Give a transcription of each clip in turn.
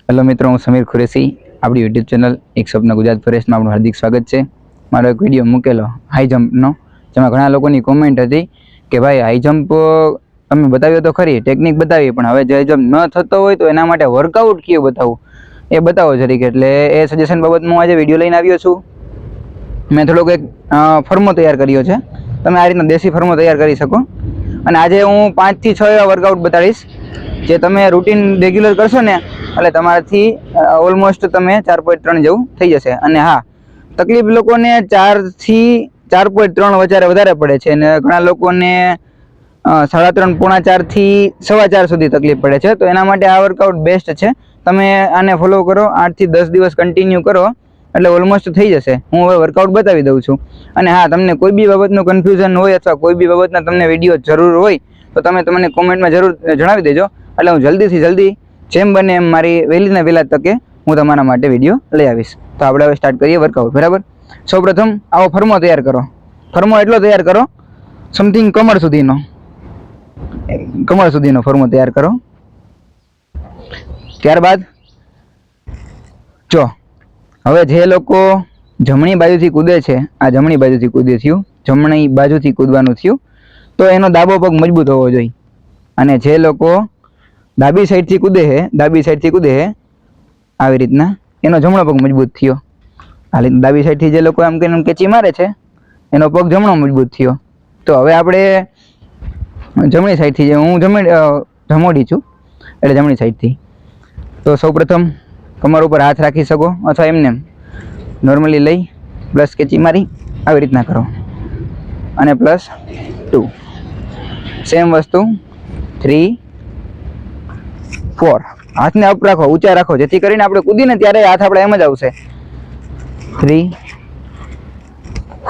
Hello મિત્રો, હું સમીર ખુરેશી. આપણી યુટ્યુબ ચેનલ એક સપના ગુજરાત ફોરેસ્ટમાં આપણું હાર્દિક સ્વાગત છે. મારો એક વિડીયો મૂકેલો હાઈ જમ્પનો, જેમાં ઘણા લોકોની કોમેન્ટ હતી કે ભાઈ હાઈ જમ્પ તમે બતાવ્યો તો ખરી, ટેકનિક બતાવી, પણ હવે જે જમ્પ ન થતો હોય તો એના માટે વર્કઆઉટ કયું બતાવવું એ બતાવો જરીક. એટલે એ સજેશન બાબત હું આજે વિડીયો લઈને આવ્યો છું. મેં થોડોક એક ફર્મો તૈયાર કર્યો છે. તમે આ રીતના દેશી ફર્મો તૈયાર કરી શકો. અને આજે હું 5 થી 6 એવા વર્કઆઉટ બતાડીશ જે તમે રૂટીન રેગ્યુલર કરશો ને એટલે તમારાથી ઓલમોસ્ટ તમે 4.3 જેવું થઈ જશે. અને હા, તકલીફ લોકોને 4 થી 4.3 વધારે પડે છે, અને ઘણા લોકોને 3.5 પોણા 4 થી 4.25 સુધી તકલીફ પડે છે. તો એના માટે આ વર્કઆઉટ બેસ્ટ છે. તમે આને ફોલો કરો, 8 થી 10 દિવસ કન્ટિન્યુ કરો એટલે ઓલમોસ્ટ થઈ જશે. હું હવે વર્કઆઉટ બતાવી દઉં છું. અને હા, તમને કોઈ બી બાબતનું કન્ફ્યુઝન હોય અથવા કોઈ બી બાબતના તમને વિડીયો જરૂર હોય તો તમે મને કોમેન્ટમાં જરૂર જણાવી દેજો. એટલે હું જલ્દીથી જલ્દી જેમ બને એમ મારી વહેલીને વહેલા તકે હું તમારા માટે વિડીયો લઈ આવીશ. તો આપણે હવે સ્ટાર્ટ કરીએ વર્કઆઉટ. બરાબર, સૌપ્રથમ આવો ફર્મો તૈયાર કરો. ફર્મો એટલો તૈયાર કરો સમથિંગ કમર સુધીનો ફર્મો તૈયાર કરો. ત્યારબાદ જો હવે જે લોકો જમણી બાજુથી કૂદે છે, આ જમણી બાજુથી કૂદે થયું, જમણી બાજુથી કૂદવાનું થયું, તો એનો ડાબો પગ મજબૂત હોવો જોઈએ. અને જે લોકો ડાબી સાઈડથી કૂદે છે આવી રીતના, એનો જમણો પગ મજબૂત થયો. હાલી ડાબી સાઈડથી જે લોકો આમ કે કેચી મારે છે એનો પગ જમણો મજબૂત થયો. તો હવે આપણે જમણી સાઈડથી, જે હું જમોડી છું એટલે જમણી સાઈડથી, તો સૌપ્રથમ કમર ઉપર હાથ રાખી શકો અથવા એમને નોર્મલી લઈ પ્લસ કેચી મારી આવી રીતના કરો. અને +2 સેમ વસ્તુ 3 4 હાથને અપ રાખો, ઊંચા રાખો, જેથી કરીને આપણે કૂદીને ત્યારે હાથ આપણે એમ જ આવશે. 3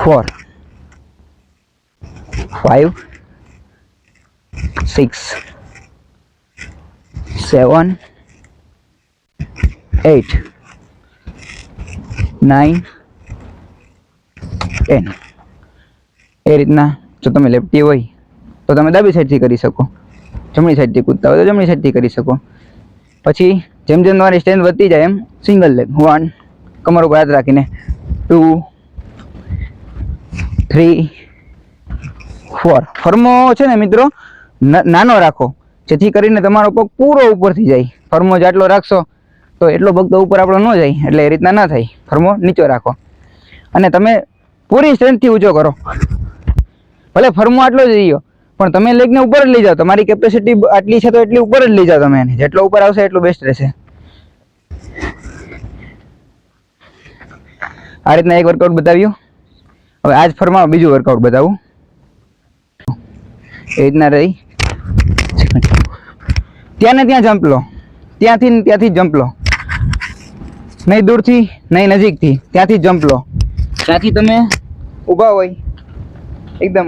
4 5 6 7 8 9 10. એ રીતના જો તમે લેફ્ટી હોય તો તમે ડાબી સાઈડથી કરી શકો, જમણી સાઈડથી કૂદતા હોય તો જમણી સાઈડથી કરી શકો. પછી જેમ જેમ તમારી સ્ટ્રેન્થ વધતી જાય એમ સિંગલ લેગ 1 કમર ઉપર હાથ રાખીને, 2 3 4. ફર્મો છે ને મિત્રો નાનો રાખો, જેથી કરીને તમારો પગ પૂરો ઉપરથી જાય. ફર્મો જેટલો રાખશો તો એટલો પગ તો ઉપર આપણો ન જાય, એટલે એ રીતના ના થાય. ફર્મો નીચો રાખો અને તમે પૂરી સ્ટ્રેન્થથી ઊંચો કરો. ભલે ફર્મો આટલો જ રહ્યો પણ તમે લેગને ઉપર જ લઈ જાઓ. તમારી કેપેસિટી આટલી છે તો એટલી ઉપર જ લઈ જાઓ તમે એને. જેટલો ઉપર આવશે એટલું બેસ્ટ રહેશે. આ રીતના એક વર્કઆઉટ બતાવ્યું. હવે આ જ ફર્મમાં બીજું વર્કઆઉટ બતાવું. એ રીતના રહી, ત્યાં ને ત્યાં જમ્પ લો, ત્યાંથી જમ્પ લો, નહીં દૂરથી નહીં નજીકથી, ત્યાંથી જમ્પ લો. ત્યાંથી તમે ઊભા હોય એકદમ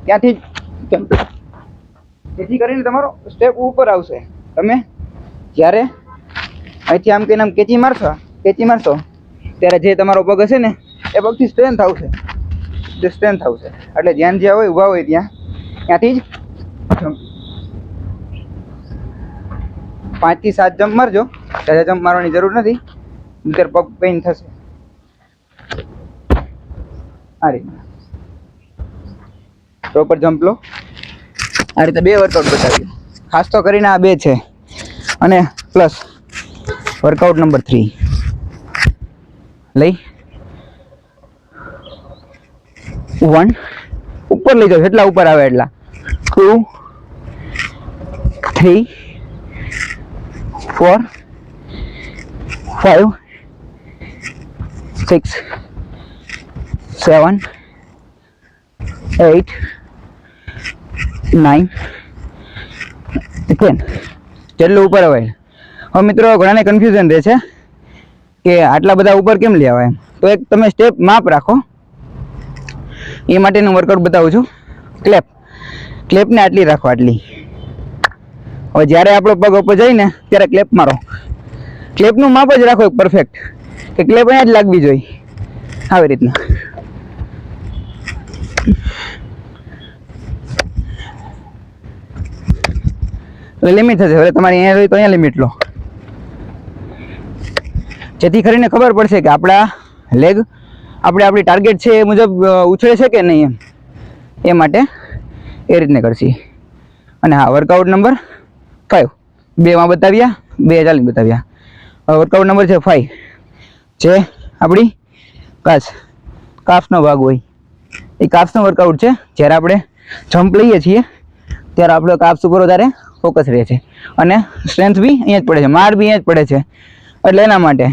ત્યાંથી જમ્પ લો, જેથી કરીને તમારો સ્ટેપ ઉપર આવશે. તમે જ્યારે અહીંથી આમ કહીને આમ કેચી મારશો ત્યારે જે તમારો પગ હશે ને એ પગથી સ્ટ્રેન્થ આવશે. એટલે જ્યાં હોય ઊભા હોય ત્યાંથી જ 5 થી 7 જમ્પ મારજો. ત્યારે જમ્પ મારવાની જરૂર નથી, નહીંતર પગ પેઇન થશે. આ રીતના પ્રોપર જમ્પ લો. આ રીતે 2 વર્કઆઉટ બતાવ્યું. ખાસ તો કરીને આ 2 છે. અને પ્લસ વર્કઆઉટ નંબર 3 લઈ 1 ઉપર લઈ જાઓ, જેટલા ઉપર આવે એટલા. 2 3 4 5 6 7 8 9 10. જેટલું ઉપર આવે. હવે મિત્રો ઘણાને કન્ફ્યુઝન રહે છે કે આટલા બધા ઉપર કેમ લઈ આવે. તો એક તમે સ્ટેપ માપ રાખો. એ માટેનું વર્કઆઉટ બતાવું છું. ક્લેપને આટલી રાખો, આટલી. હવે જ્યારે આપણો પગ ઉપર જાય ને ત્યારે ક્લેપ મારો. ક્લેપનું માપ જ રાખો પરફેક્ટ, કે ક્લેપ અહીંયા જ લાગવી જોઈએ. આવી રીતના લિમિટ થશે. હવે તમારે અહીંયા હોય તો અહીંયા લિમિટ લો. જેથી કરીને ખબર પડશે કે આપણા લેગ આપણી ટાર્ગેટ છે એ મુજબ ઉછળે છે કે નહીં એ માટે એ રીતને કરશી. અને હા, વર્કઆઉટ નંબર 5 2માં બતાવ્યા, 2 ચાલીને બતાવ્યા. હવે વર્કઆઉટ નંબર છે 5, જે આપણી કાફ્સનો ભાગ હોય એ કાફ્સનો વર્કઆઉટ છે. જ્યારે આપણે જમ્પ લઈએ છીએ ત્યારે આપણો કાફ્સ ઉપર વધારે ફોકસ રહે છે અને સ્ટ્રેન્થ બી અહીંયા જ પડે છે, માર બી અહીંયા જ પડે છે. એટલે એના માટે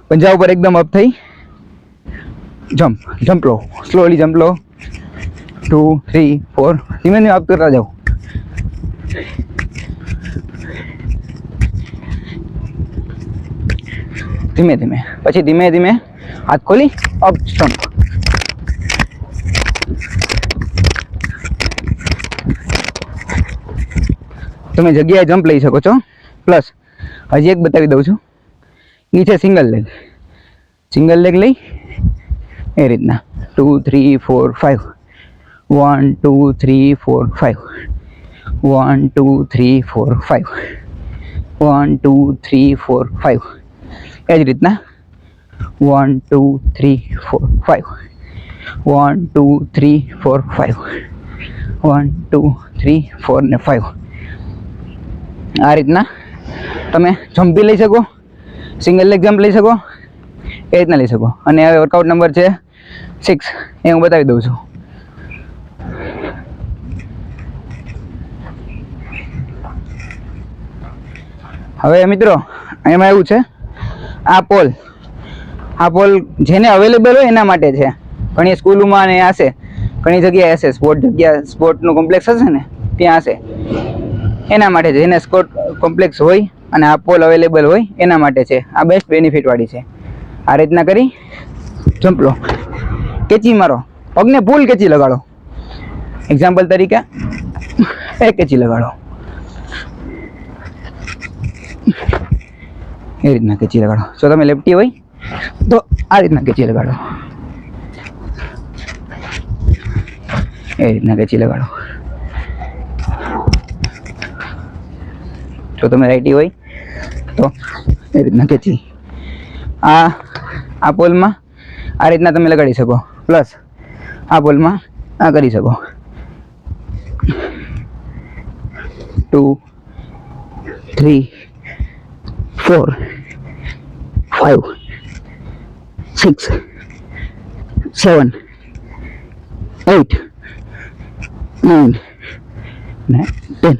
પંજા ઉપર એકદમ અપ થઈ જમ્પ લો, સ્લોલી જમ્પ લો. 2 3 4 ધીમે ધીમે અપ કરતા જાઓ. ધીમે ધીમે, પછી ધીમે ધીમે હાથ ખોલી અપ જમ્પ. તમે જગ્યાએ જમ્પ લઈ શકો છો. પ્લસ હજી એક બતાવી દઉં છું, એ છે સિંગલ લેગ લઈ એ રીતના 2 3 4 5 1 2 3 4 5 1 2 3 4 5 1 2 3 4 5 એ જ રીતના 1 2 3 4 5 1 2 3 4 5 1 2 3 4 ને 5. આ રીતના તમે જમ્પ બી લઈ શકો, સિંગલ લેગ જમ્પ લઈ શકો, એ રીતના લઈ શકો. અને હવે વર્કઆઉટ નંબર છે 6, એ હું બતાવી દઉં છું. હવે મિત્રો એમાં એવું છે, આ પોલ જેને અવેલેબલ હોય એના માટે છે. ઘણી સ્કૂલોમાં ને હશે, ઘણી જગ્યાએ હશે, સ્પોર્ટનું કોમ્પ્લેક્સ હશે ને ત્યાં હશે, એના માટે છે. જેને સ્પોર્ટ કોમ્પ્લેક્સ હોય અને આ પોલ અવેલેબલ હોય એના માટે છે. આ બેસ્ટ બેનિફિટ વાળી છે. આ રીતના કરી જમ્પ લો, કેચી મારો, પગને ફૂલ કેચી લગાડો. એક્ઝામ્પલ તરીકે એક કેચી લગાડો, એ રીતના કેચી લગાડો. જો તમે લેફ્ટી હોય તો આ રીતના કેચી લગાડો, એ રીતના કેચી લગાડો. જો તમે રાઈટી હોય તો એ રીતના કેચી. આ પોલમાં આ રીતના તમે લગાડી શકો. પ્લસ આ પોલમાં આ કરી શકો. 2 3 4 5 6 7 8 9 ને 10.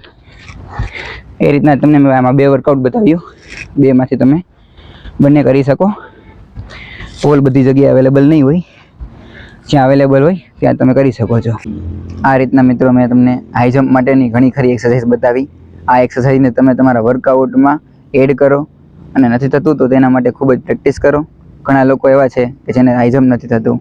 એ રીતના તમને મેં આમાં 2 વર્કઆઉટ બતાવ્યું. 2માંથી તમે બંને કરી શકો. પોલ બધી જગ્યાએ અવેલેબલ નહીં હોય, જ્યાં અવેલેબલ હોય ત્યાં તમે કરી શકો છો. આ રીતના મિત્રો મેં તમને હાઈ જમ્પ માટેની ઘણી ખરી એક્સરસાઇઝ બતાવી. આ એક્સરસાઇઝને તમે તમારા વર્કઆઉટમાં એડ કરો, અને નથી થતું તો તેના માટે ખૂબ જ પ્રેક્ટિસ કરો. ઘણા લોકો એવા છે કે જેને હાઈ જમ્પ નથી થતું,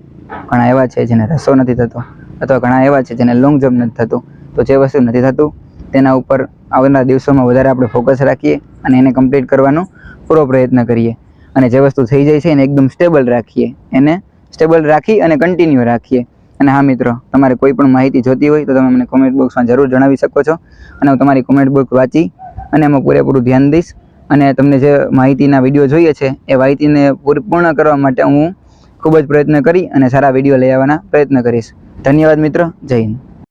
ઘણા એવા છે જેને રસો નથી થતો, અથવા ઘણા એવા છે જેને લોંગ જમ્પ નથી થતું. તો જે વસ્તુ નથી થતું તેના ઉપર આવનારા દિવસોમાં વધારે આપણે ફોકસ રાખીએ અને એને કમ્પ્લીટ કરવાનો પૂરો પ્રયત્ન કરીએ. અને જે વસ્તુ થઈ જાય છે એને એકદમ સ્ટેબલ રાખીએ, એને સ્ટેબલ રાખી અને કન્ટિન્યુ રાખીએ. અને હા મિત્રો, તમારે કોઈ પણ માહિતી જોતી હોય તો તમે મને કોમેન્ટ બોક્સમાં જરૂર જણાવી શકો છો, અને હું તમારી કોમેન્ટ બોક્સ વાંચી અને એમાં પૂરેપૂરું ધ્યાન દઈશ. અને તમને જે માહિતીના વિડીયો જોઈએ છે એ માહિતીને પૂર્ણ કરવા માટે હું ખૂબ જ પ્રયત્ન કરી અને સારા વિડીયો લઈ આવવાના પ્રયત્ન કરીશ. ધન્યવાદ મિત્રો, જય હિન્દ.